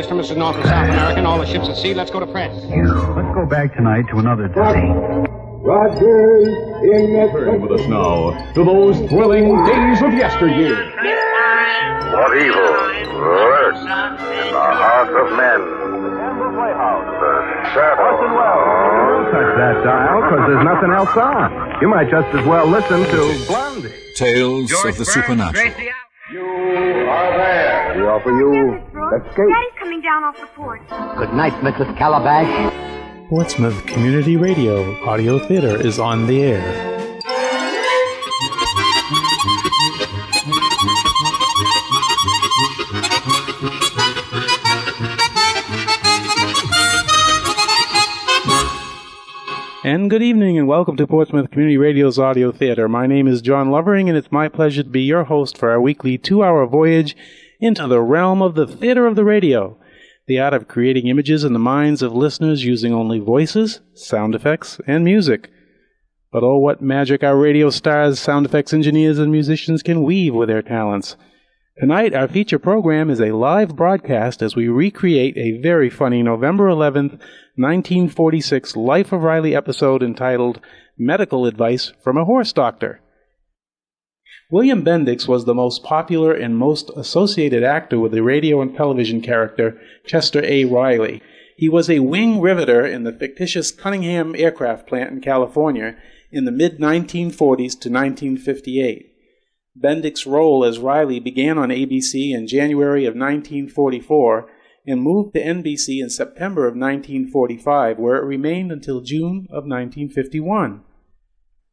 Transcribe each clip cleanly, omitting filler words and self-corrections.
Mr. and Mrs. North and South America and all the ships at sea. Let's go to press. Let's go back tonight to another day. Rogers in the... Turn with us now to those thrilling days of yesteryear. What evil lurks in the hearts of men? The shadow. Don't touch that dial, because there's nothing else on. You might just as well listen to Blondie. Tales of the Supernatural. You are there. We offer you escape. Daddy's coming down off the porch. Good night, Mrs. Calabash. Portsmouth Community Radio Audio Theater is on the air. And good evening and welcome to Portsmouth Community Radio's Audio Theater. My name is John Lovering and it's my pleasure to be your host for our weekly 2-hour voyage into the realm of the theater of the radio. The art of creating images in the minds of listeners using only voices, sound effects, and music. But oh, what magic our radio stars, sound effects engineers, and musicians can weave with their talents. Tonight, our feature program is a live broadcast as we recreate a very funny November 11th, 1946 Life of Riley episode entitled Medical Advice from a Horse Doctor. William Bendix was the most popular and most associated actor with the radio and television character Chester A. Riley. He was a wing riveter in the fictitious Cunningham aircraft plant in California in the mid-1940s to 1958. Bendix's role as Riley began on ABC in January of 1944 and moved to NBC in September of 1945, where it remained until June of 1951.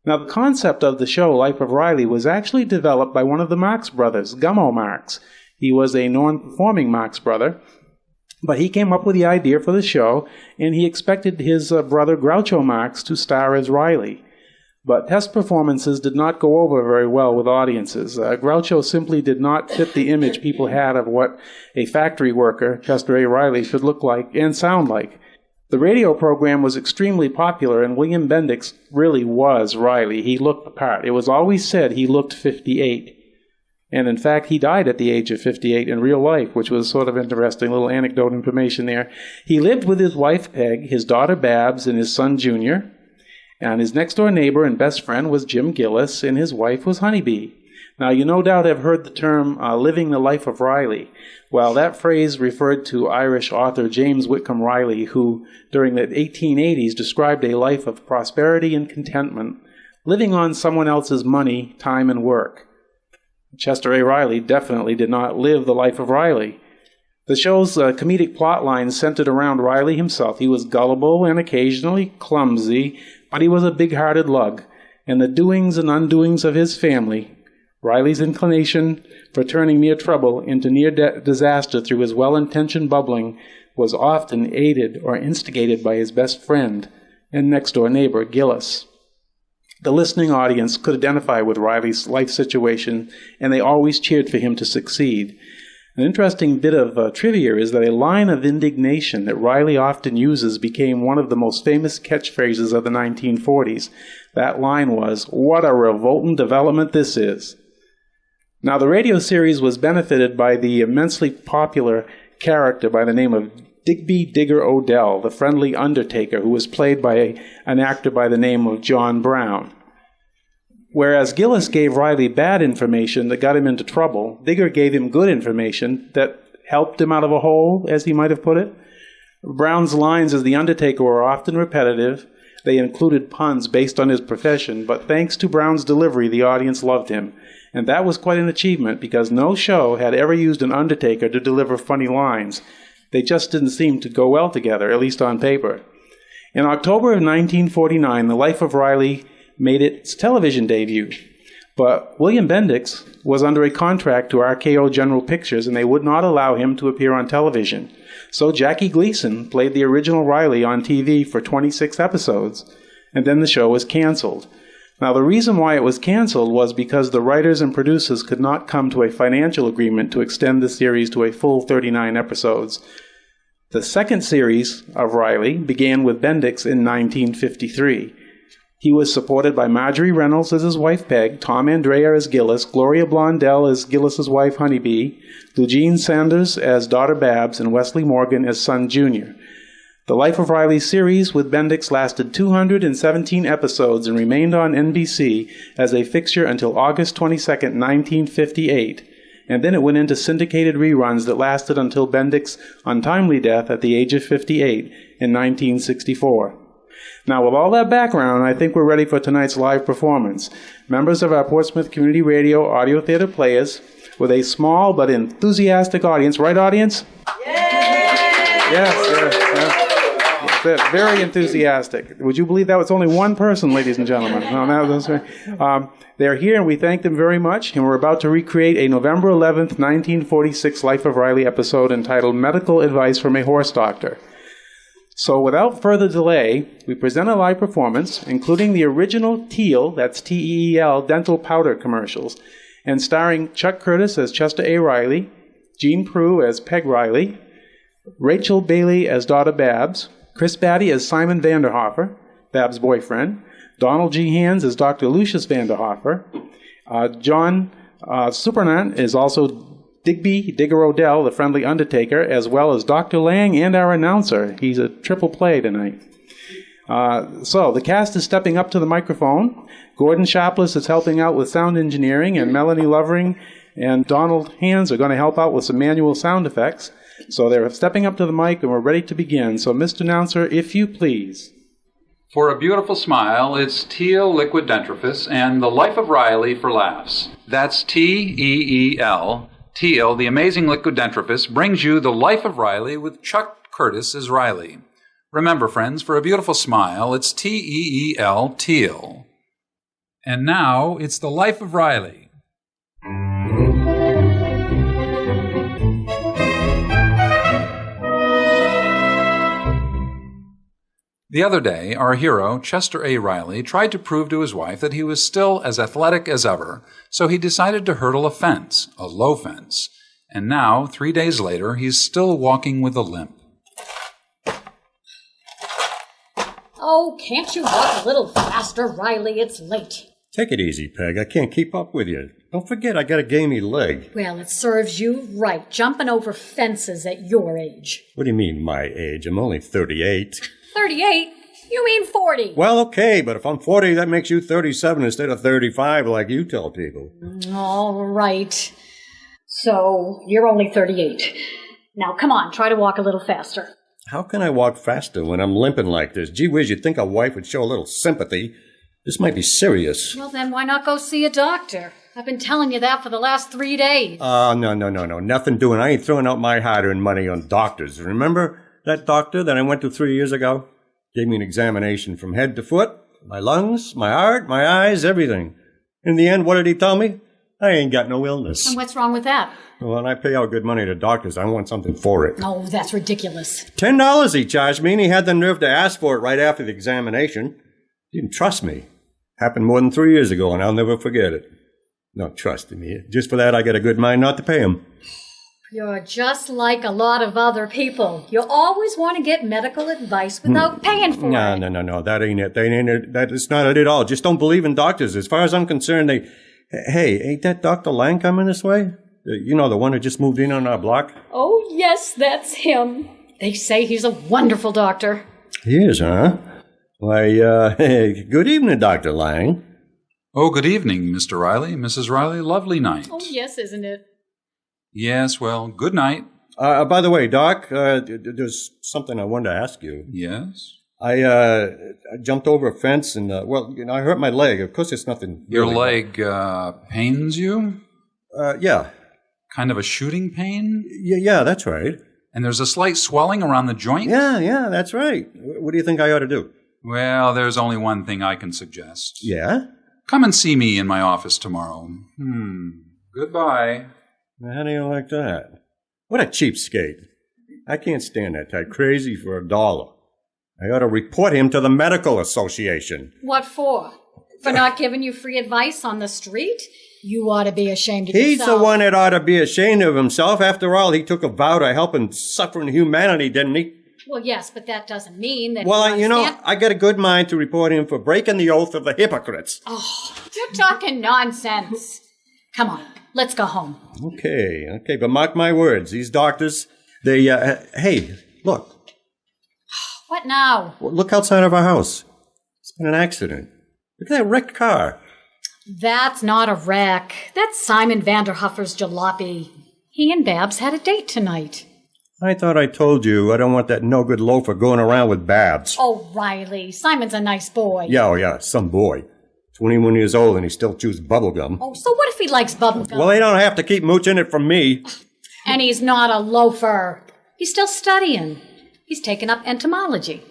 Now, the concept of the show, Life of Riley, was actually developed by one of the Marx brothers, Gummo Marx. He was a non-performing Marx brother, but he came up with the idea for the show, and he expected his brother Groucho Marx to star as Riley. But test performances did not go over very well with audiences. Groucho simply did not fit the image people had of what a factory worker, Chester A. Riley, should look like and sound like. The radio program was extremely popular, and William Bendix really was Riley. He looked the part. It was always said he looked 58. And in fact, he died at the age of 58 in real life, which was sort of interesting, little anecdote information there. He lived with his wife, Peg, his daughter, Babs, and his son, Junior. And his next-door neighbor and best friend was Jim Gillis, and his wife was Honeybee. Now, you no doubt have heard the term living the life of Riley. Well, that phrase referred to Irish author James Whitcomb Riley, who, during the 1880s, described a life of prosperity and contentment, living on someone else's money, time, and work. Chester A. Riley definitely did not live the life of Riley. The show's comedic plot line centered around Riley himself. He was gullible and occasionally clumsy, but he was a big-hearted lug, and the doings and undoings of his family, Riley's inclination for turning mere trouble into near disaster through his well-intentioned bubbling, was often aided or instigated by his best friend and next-door neighbor, Gillis. The listening audience could identify with Riley's life situation, and they always cheered for him to succeed. An interesting bit of trivia is that a line of indignation that Riley often uses became one of the most famous catchphrases of the 1940s. That line was, "What a revolting development this is." Now, the radio series was benefited by the immensely popular character by the name of Digby Digger Odell, the friendly undertaker, who was played by an actor by the name of John Brown. Whereas Gillis gave Riley bad information that got him into trouble, Digger gave him good information that helped him out of a hole, as he might have put it. Brown's lines as the undertaker were often repetitive. They included puns based on his profession, but thanks to Brown's delivery, the audience loved him. And that was quite an achievement, because no show had ever used an undertaker to deliver funny lines. They just didn't seem to go well together, at least on paper. In October of 1949, The Life of Riley made its television debut. But William Bendix was under a contract to RKO General Pictures, and they would not allow him to appear on television. So Jackie Gleason played the original Riley on TV for 26 episodes, and then the show was canceled. Now, the reason why it was canceled was because the writers and producers could not come to a financial agreement to extend the series to a full 39 episodes. The second series of Riley began with Bendix in 1953. He was supported by Marjorie Reynolds as his wife Peg, Tom Andrea as Gillis, Gloria Blondell as Gillis's wife Honeybee, Lugene Sanders as daughter Babs, and Wesley Morgan as son Junior. The Life of Riley series with Bendix lasted 217 episodes and remained on NBC as a fixture until August 22, 1958, and then it went into syndicated reruns that lasted until Bendix's untimely death at the age of 58 in 1964. Now, with all that background, I think we're ready for tonight's live performance. Members of our Portsmouth Community Radio Audio Theater Players, with a small but enthusiastic audience. Right, audience? Yay! Yes. That's very enthusiastic. Would you believe that was only one person, ladies and gentlemen? No, that was they're here, and we thank them very much. And we're about to recreate a November 11th, 1946 Life of Riley episode entitled Medical Advice from a Horse Doctor. So without further delay, we present a live performance, including the original Teal, that's T-E-E-L, dental powder commercials, and starring Chuck Curtis as Chester A. Riley, Jean Proulx as Peg Riley, Rachel Bailey as daughter Babs, Chris Batty as Simon Vanderhofer, Babs' boyfriend, Donald G. Hands as Dr. Lucius Vanderhofer, John Supernant is also Digger Odell, the friendly undertaker, as well as Dr. Lang and our announcer. He's a triple play tonight. So the cast is stepping up to the microphone. Gordon Sharpless is helping out with sound engineering, and Melanie Lovering and Donald Hands are going to help out with some manual sound effects. So they're stepping up to the mic, and we're ready to begin. So, Mr. Announcer, if you please. For a beautiful smile, it's Teal Liquid Dentrifice and The Life of Riley for laughs. That's T-E-E-L. Teal, the amazing liquid dentrifice, brings you The Life of Riley with Chuck Curtis as Riley. Remember, friends, for a beautiful smile, it's T-E-E-L, Teal. And now, it's The Life of Riley. The other day, our hero, Chester A. Riley, tried to prove to his wife that he was still as athletic as ever, so he decided to hurdle a fence, a low fence. And now, 3 days later, he's still walking with a limp. Oh, can't you walk a little faster, Riley? It's late. Take it easy, Peg. I can't keep up with you. Don't forget, I got a gamey leg. Well, it serves you right, jumping over fences at your age. What do you mean, my age? I'm only 38. 38? You mean 40. Well, okay, but if I'm 40, that makes you 37 instead of 35 like you tell people. All right. So, you're only 38. Now, come on, try to walk a little faster. How can I walk faster when I'm limping like this? Gee whiz, you'd think a wife would show a little sympathy. This might be serious. Well, then why not go see a doctor? I've been telling you that for the last 3 days. No. Nothing doing. I ain't throwing out my hard-earned money on doctors. Remember that doctor that I went to 3 years ago? Gave me an examination from head to foot, my lungs, my heart, my eyes, everything. In the end, what did he tell me? I ain't got no illness. And what's wrong with that? Well, when I pay out good money to doctors, I want something for it. Oh, that's ridiculous. $10 he charged me, and he had the nerve to ask for it right after the examination. He didn't trust me. Happened more than 3 years ago, and I'll never forget it. No trust in me. Just for that, I got a good mind not to pay him. You're just like a lot of other people. You always want to get medical advice without paying for it. No. That ain't it. That's not it at all. Just don't believe in doctors. As far as I'm concerned, Hey, ain't that Dr. Lang coming this way? You know, the one who just moved in on our block? Oh, yes, that's him. They say he's a wonderful doctor. He is, huh? Why, good evening, Dr. Lang. Oh, good evening, Mr. Riley, Mrs. Riley. Lovely night. Oh, yes, isn't it? Yes, well, good night. By the way, Doc, there's something I wanted to ask you. Yes? I jumped over a fence and, I hurt my leg. Of course, it's nothing. Your really leg, pains you? Yeah. Kind of a shooting pain? Yeah, that's right. And there's a slight swelling around the joint? Yeah, that's right. What do you think I ought to do? Well, there's only one thing I can suggest. Yeah? Come and see me in my office tomorrow. Goodbye. How do you like that? What a cheapskate. I can't stand that type. Crazy for $1. I ought to report him to the Medical Association. What for? For not giving you free advice on the street? You ought to be ashamed of He's yourself. the one that ought to be ashamed of himself. After all, he took a vow to helping suffering humanity, didn't he? Well, yes, but that doesn't mean that... Well, I got a good mind to report him for breaking the oath of the hypocrites. Oh, you're talking nonsense. Come on, let's go home. Okay, but mark my words. These doctors, they, hey, look. What now? Well, look outside of our house. It's been an accident. Look at that wrecked car. That's not a wreck. That's Simon Vanderhuffer's jalopy. He and Babs had a date tonight. I thought I told you I don't want that no-good loafer going around with Babs. Oh, Riley, Simon's a nice boy. Yeah, some boy. 21 years old and he still chews bubblegum. Oh, so what if he likes bubblegum? Well, they don't have to keep mooching it from me. And he's not a loafer. He's still studying. He's taken up entomology.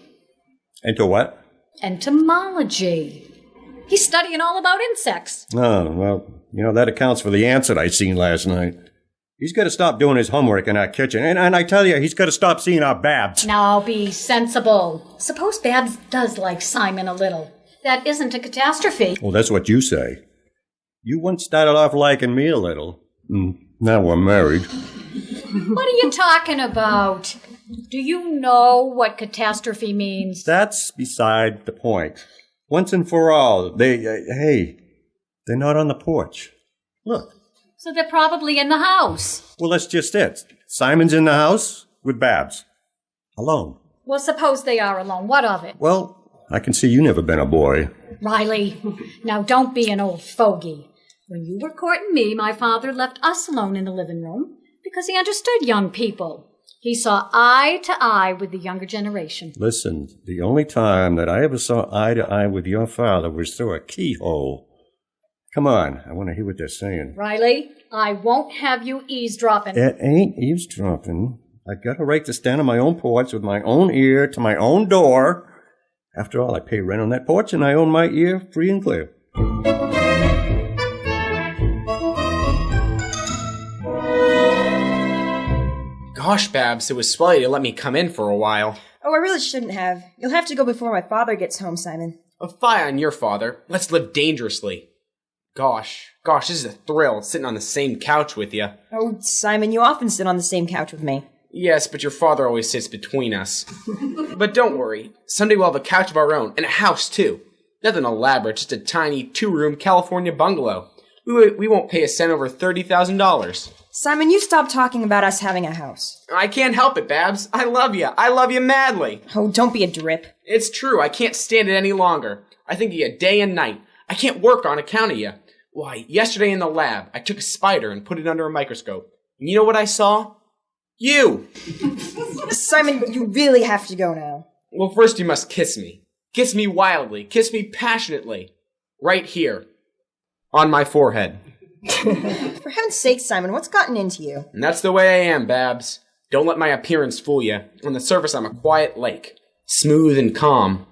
Into what? Entomology. He's studying all about insects. Oh, well, that accounts for the ants that I seen last night. He's got to stop doing his homework in our kitchen. And I tell you, he's got to stop seeing our Babs. Now be sensible. Suppose Babs does like Simon a little. That isn't a catastrophe. Well, that's what you say. You once started off liking me a little. Now we're married. What are you talking about? Do you know what catastrophe means? That's beside the point. Once and for all, they're not on the porch. Look. So they're probably in the house. Well, that's just it. Simon's in the house with Babs. Alone. Well, suppose they are alone. What of it? Well, I can see you never been a boy. Riley, now don't be an old fogey. When you were courting me, my father left us alone in the living room because he understood young people. He saw eye to eye with the younger generation. Listen, the only time that I ever saw eye to eye with your father was through a keyhole. Come on, I want to hear what they're saying. Riley, I won't have you eavesdropping. It ain't eavesdropping. I got a right to stand on my own porch with my own ear to my own door. After all, I pay rent on that porch and I own my ear free and clear. Gosh, Babs, it was swell you to let me come in for a while. Oh, I really shouldn't have. You'll have to go before my father gets home, Simon. A fie on your father. Let's live dangerously. Gosh, this is a thrill, sitting on the same couch with you. Oh, Simon, you often sit on the same couch with me. Yes, but your father always sits between us. But don't worry. Someday we'll have a couch of our own, and a house, too. Nothing elaborate, just a tiny 2-room California bungalow. We won't pay a cent over $30,000. Simon, you stop talking about us having a house. I can't help it, Babs. I love you. I love you madly. Oh, don't be a drip. It's true. I can't stand it any longer. I think of you day and night. I can't work on account of you. Why, yesterday in the lab, I took a spider and put it under a microscope. And you know what I saw? You! Simon, you really have to go now. Well, first you must kiss me. Kiss me wildly. Kiss me passionately. Right here. On my forehead. For heaven's sake, Simon, what's gotten into you? And that's the way I am, Babs. Don't let my appearance fool you. On the surface, I'm a quiet lake. Smooth and calm.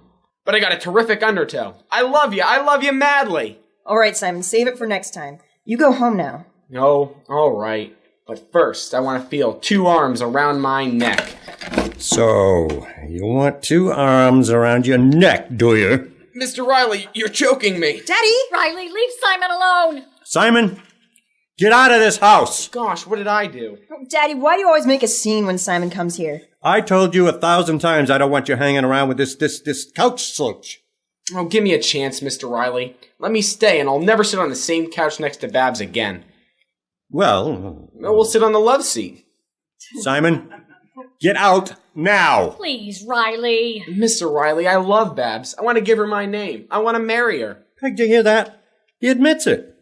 But I got a terrific undertow. I love you madly. All right, Simon, save it for next time. You go home now. Oh, all right. But first, I want to feel 2 arms around my neck. So, you want 2 arms around your neck, do you? Mr. Riley, you're choking me. Daddy! Riley, leave Simon alone. Simon, get out of this house. Gosh, what did I do? Oh, Daddy, why do you always make a scene when Simon comes here? I told you 1,000 times I don't want you hanging around with this couch slouch. Oh, give me a chance, Mr. Riley. Let me stay, and I'll never sit on the same couch next to Babs again. Well... We'll sit on the love seat. Simon, get out now. Please, Riley. Mr. Riley, I love Babs. I want to give her my name. I want to marry her. Peg, did you hear that? He admits it.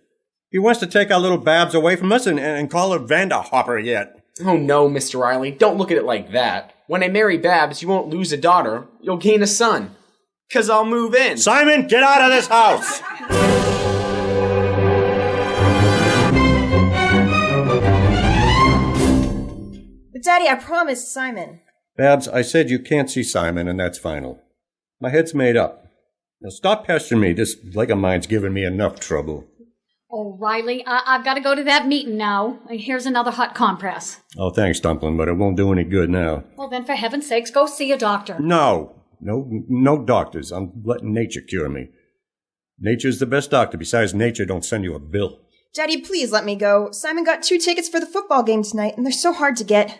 He wants to take our little Babs away from us and call her Vanderhopper yet. Oh, no, Mr. Riley. Don't look at it like that. When I marry Babs, you won't lose a daughter. You'll gain a son. 'Cause I'll move in. Simon, get out of this house! But Daddy, I promised Simon. Babs, I said you can't see Simon, and that's final. My head's made up. Now stop pestering me. This leg of mine's giving me enough trouble. Oh, Riley, I've got to go to that meeting now. Here's another hot compress. Oh, thanks, Dumpling, but it won't do any good now. Well, then, for heaven's sakes, go see a doctor. No doctors. I'm letting nature cure me. Nature's the best doctor. Besides, nature don't send you a bill. Daddy, please let me go. Simon got 2 tickets for the football game tonight, and they're so hard to get.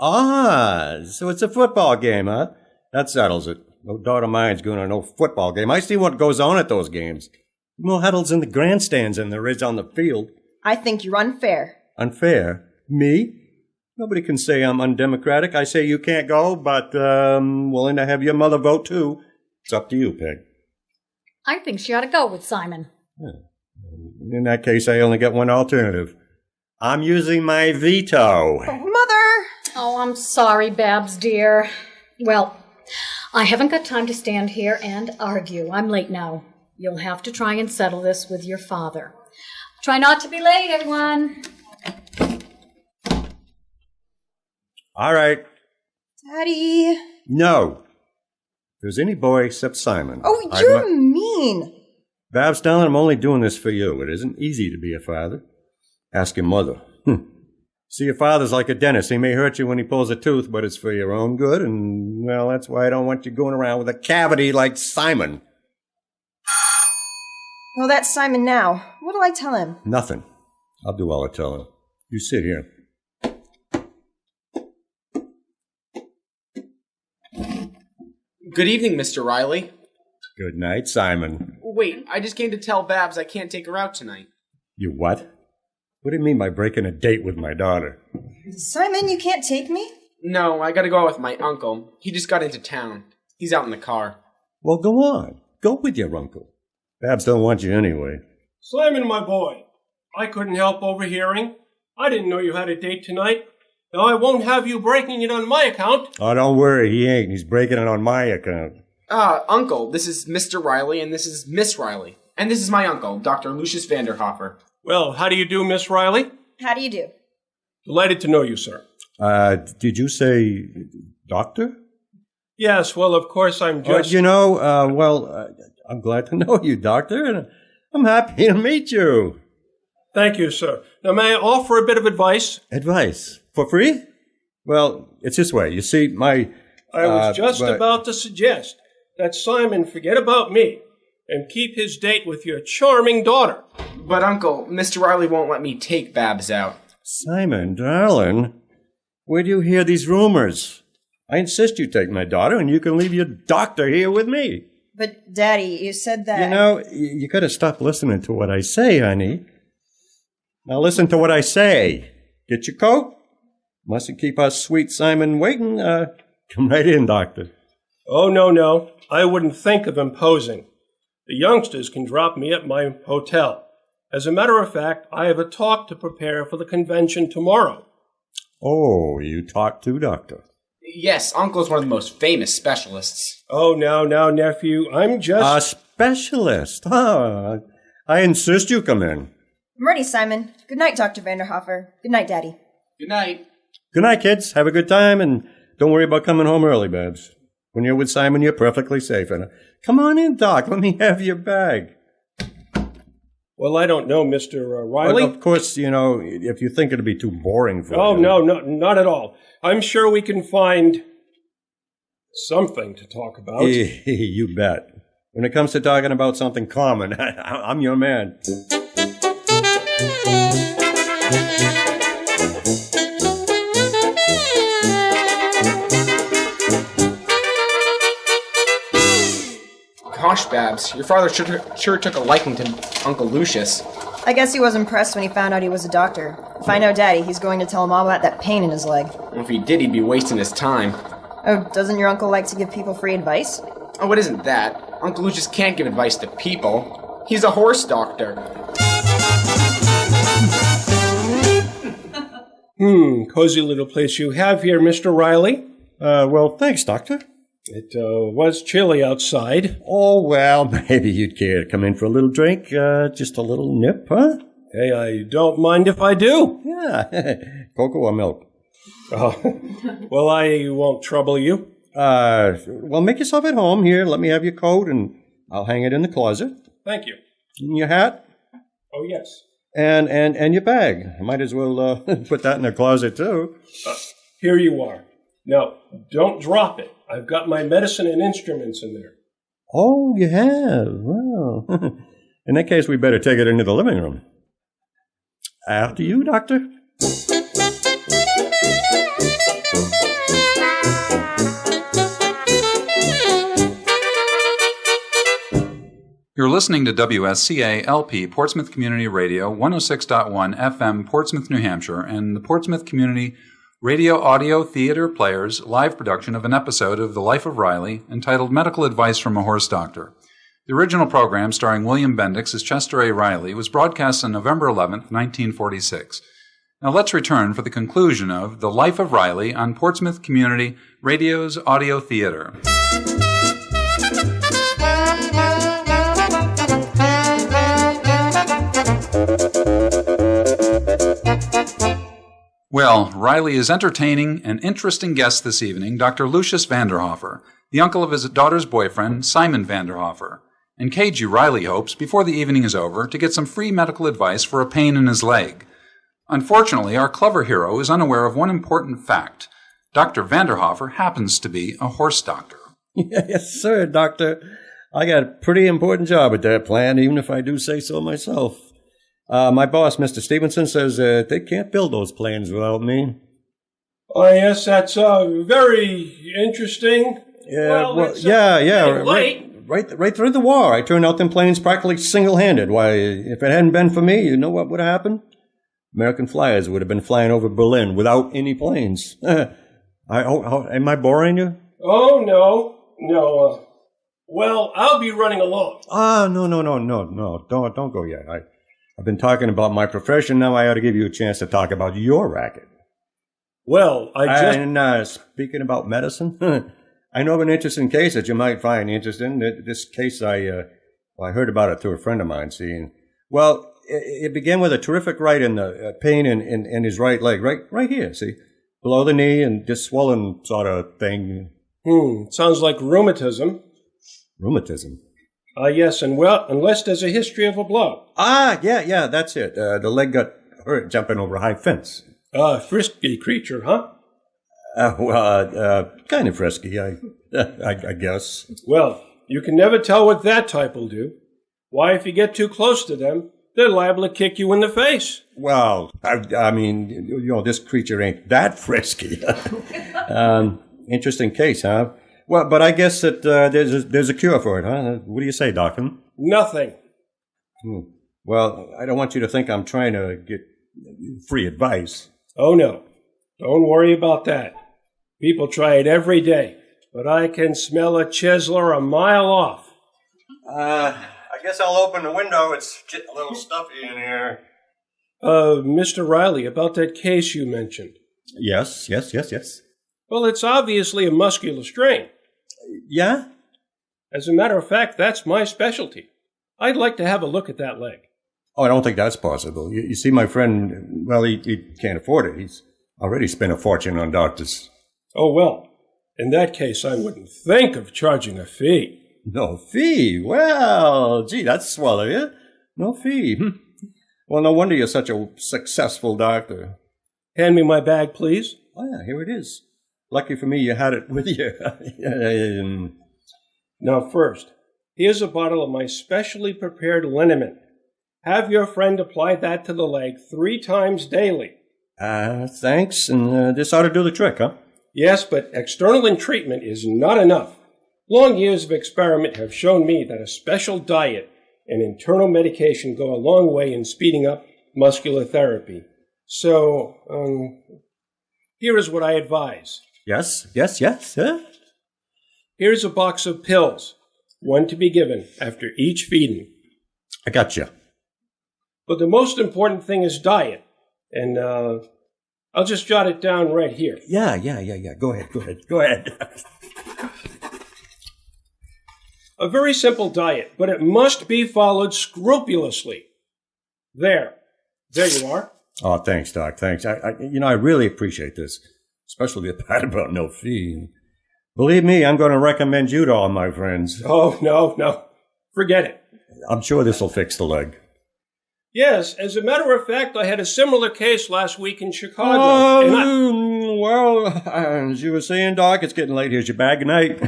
Ah, so it's a football game, huh? That settles it. No daughter of mine's going to no football game. I see what goes on at those games. More huddles in the grandstands than there is on the field. I think you're unfair. Unfair? Me? Nobody can say I'm undemocratic. I say you can't go, but willing to have your mother vote too. It's up to you, Peg. I think she ought to go with Simon. In that case, I only get one alternative. I'm using my veto. Mother! Oh, I'm sorry, Babs, dear. Well, I haven't got time to stand here and argue. I'm late now. You'll have to try and settle this with your father. Try not to be late, everyone. All right. Daddy. No. If there's any boy except Simon. Oh, you're mean. Babs, darling, I'm only doing this for you. It isn't easy to be a father. Ask your mother. See, your father's like a dentist. He may hurt you when he pulls a tooth, but it's for your own good, and, well, that's why I don't want you going around with a cavity like Simon. Well, that's Simon now. What'll I tell him? Nothing. I'll do all I tell him. You sit here. Good evening, Mr. Riley. Good night, Simon. Wait, I just came to tell Babs I can't take her out tonight. You what? What do you mean by breaking a date with my daughter? Simon, you can't take me? No, I gotta go out with my uncle. He just got into town. He's out in the car. Well, go on. Go with your uncle. Babs don't want you anyway. Simon, my boy, I couldn't help overhearing. I didn't know you had a date tonight. Now, I won't have you breaking it on my account. Oh, don't worry, he ain't. He's breaking it on my account. Uncle, this is Mr. Riley, and this is Miss Riley. And this is my uncle, Dr. Lucius Vanderhofer. Well, how do you do, Miss Riley? How do you do? Delighted to know you, sir. Did you say doctor? Yes, well, of course, I'm just... I'm glad to know you, doctor, and I'm happy to meet you. Thank you, sir. Now, may I offer a bit of advice? Advice? For free? Well, it's this way. You see, I was just about to suggest that Simon forget about me and keep his date with your charming daughter. But, Uncle, Mr. Riley won't let me take Babs out. Simon, darling, where do you hear these rumors? I insist you take my daughter, and you can leave your doctor here with me. But, Daddy, you said that... You know, you gotta stop listening to what I say, honey. Now listen to what I say. Get your coat. Mustn't keep our sweet Simon waiting. Come right in, doctor. Oh, no. I wouldn't think of imposing. The youngsters can drop me at my hotel. As a matter of fact, I have a talk to prepare for the convention tomorrow. Oh, you talk too, doctor? Yes, Uncle's one of the most famous specialists. Oh, now, nephew, I'm just... A specialist? Oh, I insist you come in. I'm ready, Simon. Good night, Dr. Vanderhofer. Good night, Daddy. Good night. Good night, kids. Have a good time, and don't worry about coming home early, Babs. When you're with Simon, you're perfectly safe. And come on in, Doc. Let me have your bag. Well, I don't know, Mr. Riley. Of course, you know, if you think it'd be too boring for you. Oh, no, not at all. I'm sure we can find something to talk about. You bet. When it comes to talking about something common, I'm your man. Gosh, Babs, your father sure took a liking to Uncle Lucius. I guess he was impressed when he found out he was a doctor. If I know Daddy, he's going to tell him all about that pain in his leg. Well, if he did, he'd be wasting his time. Oh, doesn't your uncle like to give people free advice? Oh, it isn't that. Uncle Lucius can't give advice to people. He's a horse doctor. Cozy little place you have here, Mr. Riley. Well, thanks, Doctor. It was chilly outside. Oh, well, maybe you'd care to come in for a little drink. Just a little nip, huh? Hey, I don't mind if I do. Yeah, cocoa or milk? Oh, well, I won't trouble you. Well, make yourself at home here. Let me have your coat, and I'll hang it in the closet. Thank you. And your hat? Oh, yes. And your bag. I might as well put that in the closet, too. Here you are. Now, don't drop it. I've got my medicine and instruments in there. Oh, you have? Well, in that case, we better take it into the living room. After you, Doctor. You're listening to WSCA-LP Portsmouth Community Radio 106.1 FM Portsmouth, New Hampshire, and the Portsmouth Community Radio Audio Theater Players live production of an episode of The Life of Riley entitled Medical Advice from a Horse Doctor. The original program, starring William Bendix as Chester A. Riley, was broadcast on November 11th, 1946. Now let's return for the conclusion of The Life of Riley on Portsmouth Community Radio's Audio Theater. Well, Riley is entertaining an interesting guest this evening, Dr. Lucius Vanderhofer, the uncle of his daughter's boyfriend, Simon Vanderhofer. And KG Riley hopes, before the evening is over, to get some free medical advice for a pain in his leg. Unfortunately, our clever hero is unaware of one important fact. Dr. Vanderhofer happens to be a horse doctor. Yes, sir, Doctor. I got a pretty important job at that plant, even if I do say so myself. My boss, Mr. Stevenson, says they can't build those planes without me. Oh, yes, that's very interesting. Yeah, late. Right through the war. I turned out them planes practically single-handed. Why, if it hadn't been for me, you know what would have happened? American flyers would have been flying over Berlin without any planes. Am I boring you? Oh, no. Well, I'll be running along. No. Don't go yet. I've been talking about my profession. Now I ought to give you a chance to talk about your racket. Well, speaking about medicine, I know of an interesting case that you might find interesting. This case, I heard about it through a friend of mine. Well, it began with a terrific in the pain in his right leg, right here. See, below the knee, and this swollen sort of thing. Sounds like rheumatism. Rheumatism. Yes, and well, unless there's a history of a blow. Yeah, that's it. The leg got hurt jumping over a high fence. Frisky creature, huh? Kind of frisky, I guess. Well, you can never tell what that type will do. Why, if you get too close to them, they're liable to kick you in the face. Well, I mean, this creature ain't that frisky. Interesting case, huh? Well, but I guess that there's a cure for it, huh? What do you say, Doctor? Nothing. Well, I don't want you to think I'm trying to get free advice. Oh, no. Don't worry about that. People try it every day, but I can smell a chiseler a mile off. I guess I'll open the window. It's getting a little stuffy in here. Mr. Riley, about that case you mentioned. Yes. Well, it's obviously a muscular strain. Yeah? As a matter of fact, that's my specialty. I'd like to have a look at that leg. Oh, I don't think that's possible. You see, my friend, well, he can't afford it. He's already spent a fortune on doctors. Oh, well, in that case, I wouldn't think of charging a fee. No fee? Well, gee, that's swell of you. No fee. Well, no wonder you're such a successful doctor. Hand me my bag, please. Oh, yeah, here it is. Lucky for me you had it with you. Now, first, here's a bottle of my specially prepared liniment. Have your friend apply that to the leg 3 times daily. Thanks, and this ought to do the trick, huh? Yes, but external treatment is not enough. Long years of experiment have shown me that a special diet and internal medication go a long way in speeding up muscular therapy. So, here is what I advise. Yes. Here's a box of pills, one to be given after each feeding. I got you. But the most important thing is diet, and I'll just jot it down right here. Yeah. Go ahead. A very simple diet, but it must be followed scrupulously. There you are. Oh, thanks, Doc. Thanks. I really appreciate this, especially the part about no fee. Believe me, I'm going to recommend you to all my friends. Oh, no. Forget it. I'm sure this will fix the leg. Yes, as a matter of fact, I had a similar case last week in Chicago. Well, as you were saying, Doc, it's getting late. Here's your bag. Good night.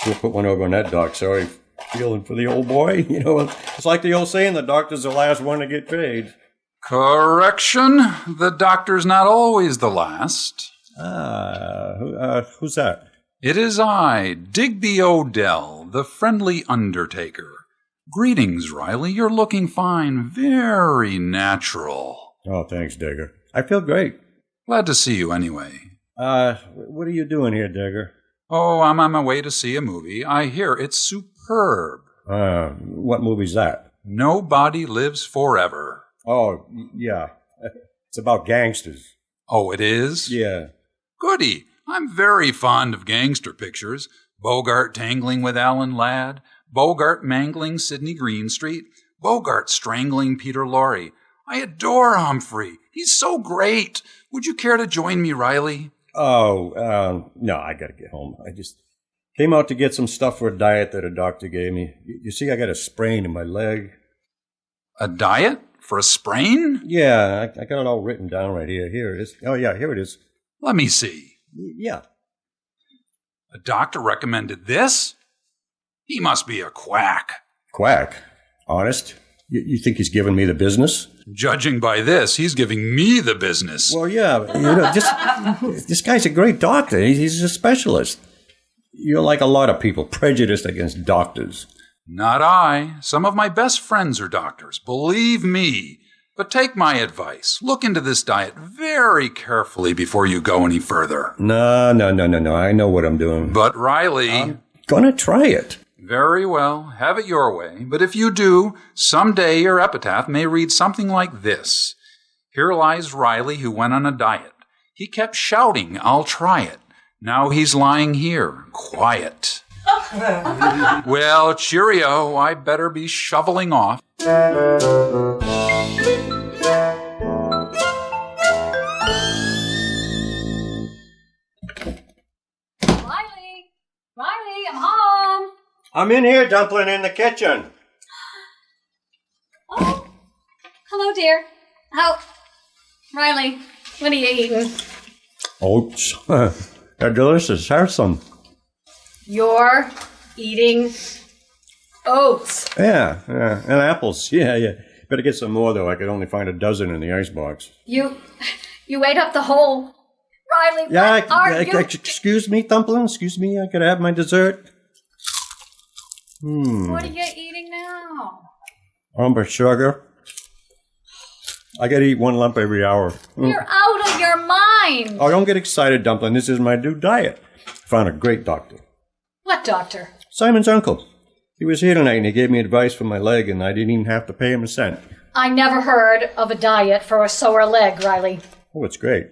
Should put one over on that, Doc. Sorry Feeling for the old boy. You know, it's like the old saying, the doctor's the last one to get paid. Correction. The doctor's not always the last. Who's that? It is I, Digby Odell, the friendly undertaker. Greetings, Riley. You're looking fine. Very natural. Oh, thanks, Digger. I feel great. Glad to see you anyway. What are you doing here, Digger? Oh, I'm on my way to see a movie. I hear it's superb. What movie's that? Nobody Lives Forever. Oh, yeah. It's about gangsters. Oh, it is? Yeah. Goody. I'm very fond of gangster pictures. Bogart tangling with Alan Ladd, Bogart mangling Sidney Greenstreet, Bogart strangling Peter Lorre. I adore Humphrey. He's so great. Would you care to join me, Riley? Oh, no, I gotta get home. I just came out to get some stuff for a diet that a doctor gave me. You see, I got a sprain in my leg. A diet? For a sprain? Yeah, I got it all written down right here. Here it is. Oh, yeah, here it is. Let me see. Yeah. A doctor recommended this? He must be a quack. Quack? Honest? You think he's giving me the business? Judging by this, he's giving me the business. Well, yeah, this guy's a great doctor. He's a specialist. You're like a lot of people, prejudiced against doctors. Not I. Some of my best friends are doctors, believe me. But take my advice. Look into this diet very carefully before you go any further. No. I know what I'm doing. But Riley... I'm gonna try it. Very well. Have it your way. But if you do, someday your epitaph may read something like this. Here lies Riley who went on a diet. He kept shouting, I'll try it. Now he's lying here, quiet. Well, cheerio. I better be shoveling off. Riley, I'm home. I'm in here, Dumpling, in the kitchen. Oh, hello, dear. Riley, what are you eating? Oats. They're delicious. Have some. You're eating oats. Yeah, and apples. Yeah. Better get some more, though. I could only find a dozen in the icebox. You ate up the whole... Riley, yeah, what are you... Excuse me, Dumpling. Excuse me. I could have my dessert. What are you eating now? Umber sugar. I gotta eat one lump every hour. You're out of your mind. Oh, don't get excited, Dumpling. This is my new diet. I found a great doctor. What doctor? Simon's uncle. He was here tonight and he gave me advice for my leg and I didn't even have to pay him a cent. I never heard of a diet for a sore leg, Riley. Oh, it's great.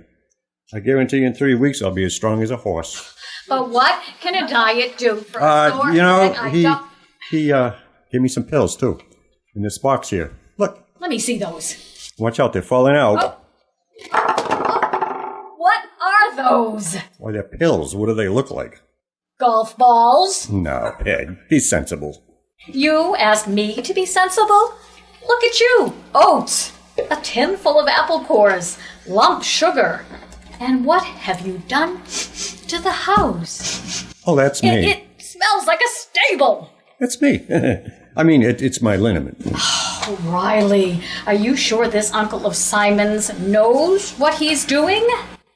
I guarantee you in 3 weeks I'll be as strong as a horse. But what can a diet do for a sore leg? He gave me some pills, too. In this box here. Look. Let me see those. Watch out, they're falling out. Oh. What are those? Why, they're pills. What do they look like? Golf balls? No, Peg. Be sensible. You asked me to be sensible? Look at you. Oats. A tin full of apple cores. Lump sugar. And what have you done to the house? Oh, that's me. It smells like a stable. That's me. I mean, it's my liniment. Oh, Riley, are you sure this uncle of Simon's knows what he's doing?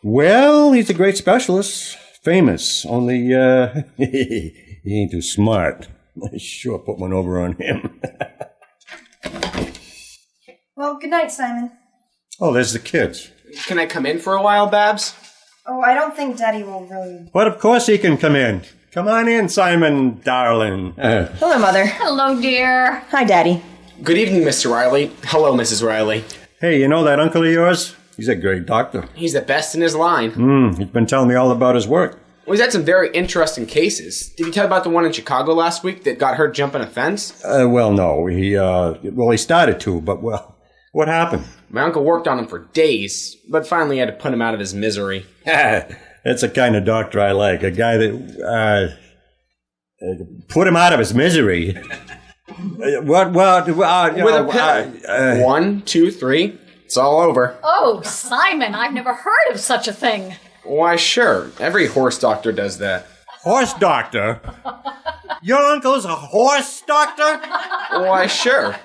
Well, he's a great specialist. Famous. Only, he ain't too smart. I sure put one over on him. Well, good night, Simon. Oh, there's the kids. Can I come in for a while, Babs? Oh, I don't think Daddy will really... But of course he can come in. Come on in, Simon, darling. Hello, Mother. Hello, dear. Hi, Daddy. Good evening, Mr. Riley. Hello, Mrs. Riley. Hey, you know that uncle of yours? He's a great doctor. He's the best in his line. He's been telling me all about his work. Well, he's had some very interesting cases. Did he tell you about the one in Chicago last week that got hurt jumping a fence? Well, no. He started to, but, well, what happened? My uncle worked on him for days, but finally had to put him out of his misery. That's the kind of doctor I like. A guy that, put him out of his misery. With a pill. 1, 2, 3. It's all over. Oh, Simon, I've never heard of such a thing. Why, sure. Every horse doctor does that. Horse doctor? Your uncle's a horse doctor? Why, sure.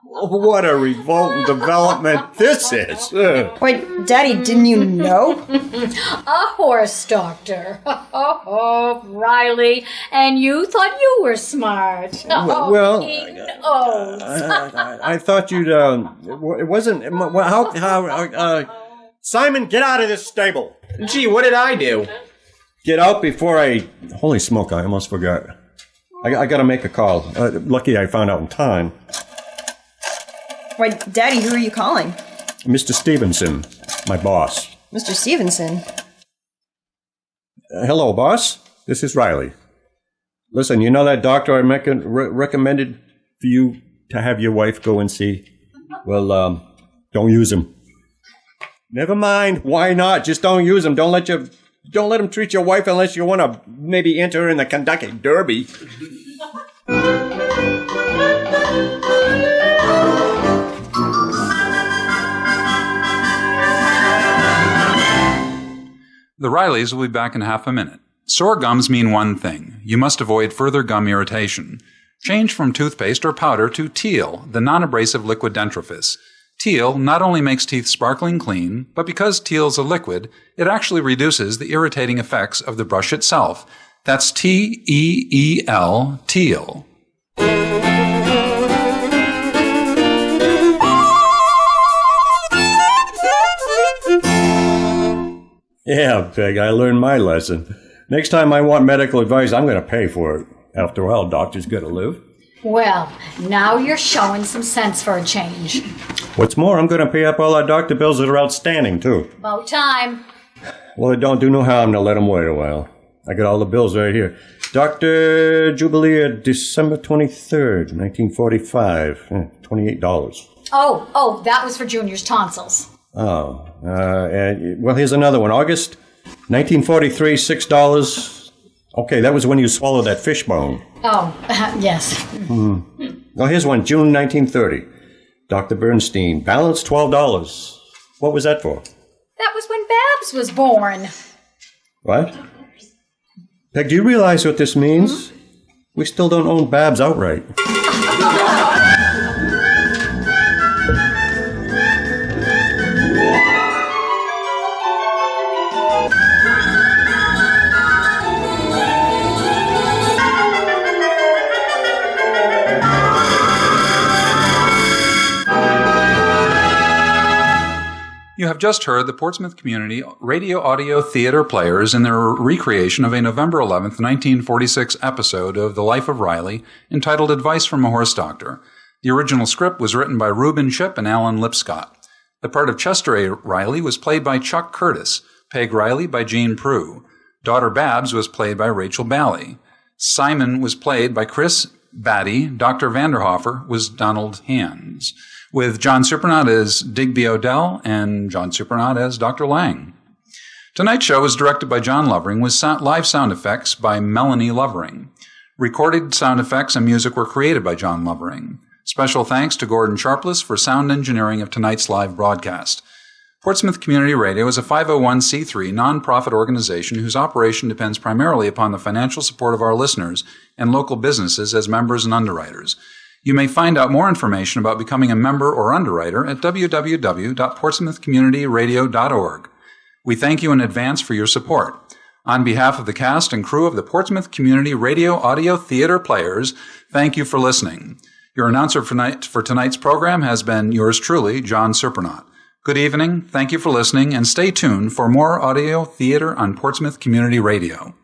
What a revolting development this is. Wait, Daddy, didn't you know? A horse doctor. Oh, Riley. And you thought you were smart. Well, Eating oats. I thought you'd, it wasn't, Simon, get out of this stable. Gee, what did I do? Get out before holy smoke, I almost forgot. I gotta make a call. Lucky I found out in time. Wait, Daddy, who are you calling? Mr. Stevenson, my boss. Mr. Stevenson? Hello, boss. This is Riley. Listen, you know that doctor I recommended for you to have your wife go and see? Well, don't use him. Never mind. Why not? Just don't use him. Don't let him treat your wife unless you want to maybe enter in the Kentucky Derby. The Rileys will be back in half a minute. Sore gums mean one thing. You must avoid further gum irritation. Change from toothpaste or powder to Teal, the non-abrasive liquid dentifrice. Teal not only makes teeth sparkling clean, but because Teal's a liquid, it actually reduces the irritating effects of the brush itself. That's T-E-E-L, Teal. Yeah, Peg, I learned my lesson. Next time I want medical advice, I'm going to pay for it. After all, doctors got to live. Well, now you're showing some sense for a change. What's more, I'm going to pay up all our doctor bills that are outstanding, too. About time. Well, it don't do no harm to let them wait a while. I got all the bills right here. Dr. Jubilee, December 23rd, 1945. $28. Oh, that was for Junior's tonsils. Oh, well, here's another one. August 1943, $6. Okay, that was when you swallowed that fish bone. Oh, yes. Oh, here's one. June 1930. Dr. Bernstein. Balance $12. What was that for? That was when Babs was born. What? Peg, do you realize what this means? We still don't own Babs outright. You have just heard the Portsmouth Community Radio Audio Theater Players in their recreation of a November 11th, 1946 episode of The Life of Riley entitled Advice from a Horse Doctor. The original script was written by Reuben Shipp and Alan Lipscott. The part of Chester A. Riley was played by Chuck Curtis, Peg Riley by Jean Proulx. Daughter Babs was played by Rachel Bally. Simon was played by Chris Batty. Dr. Vanderhofer was Donald Hands, with John Supernott as Digby Odell and John Supernott as Dr. Lang. Tonight's show was directed by John Lovering with live sound effects by Melanie Lovering. Recorded sound effects and music were created by John Lovering. Special thanks to Gordon Sharpless for sound engineering of tonight's live broadcast. Portsmouth Community Radio is a 501c3 nonprofit organization whose operation depends primarily upon the financial support of our listeners and local businesses as members and underwriters. You may find out more information about becoming a member or underwriter at www.portsmouthcommunityradio.org. We thank you in advance for your support. On behalf of the cast and crew of the Portsmouth Community Radio Audio Theater Players, thank you for listening. Your announcer for tonight's program has been yours truly, John Supernott. Good evening, thank you for listening, and stay tuned for more audio theater on Portsmouth Community Radio.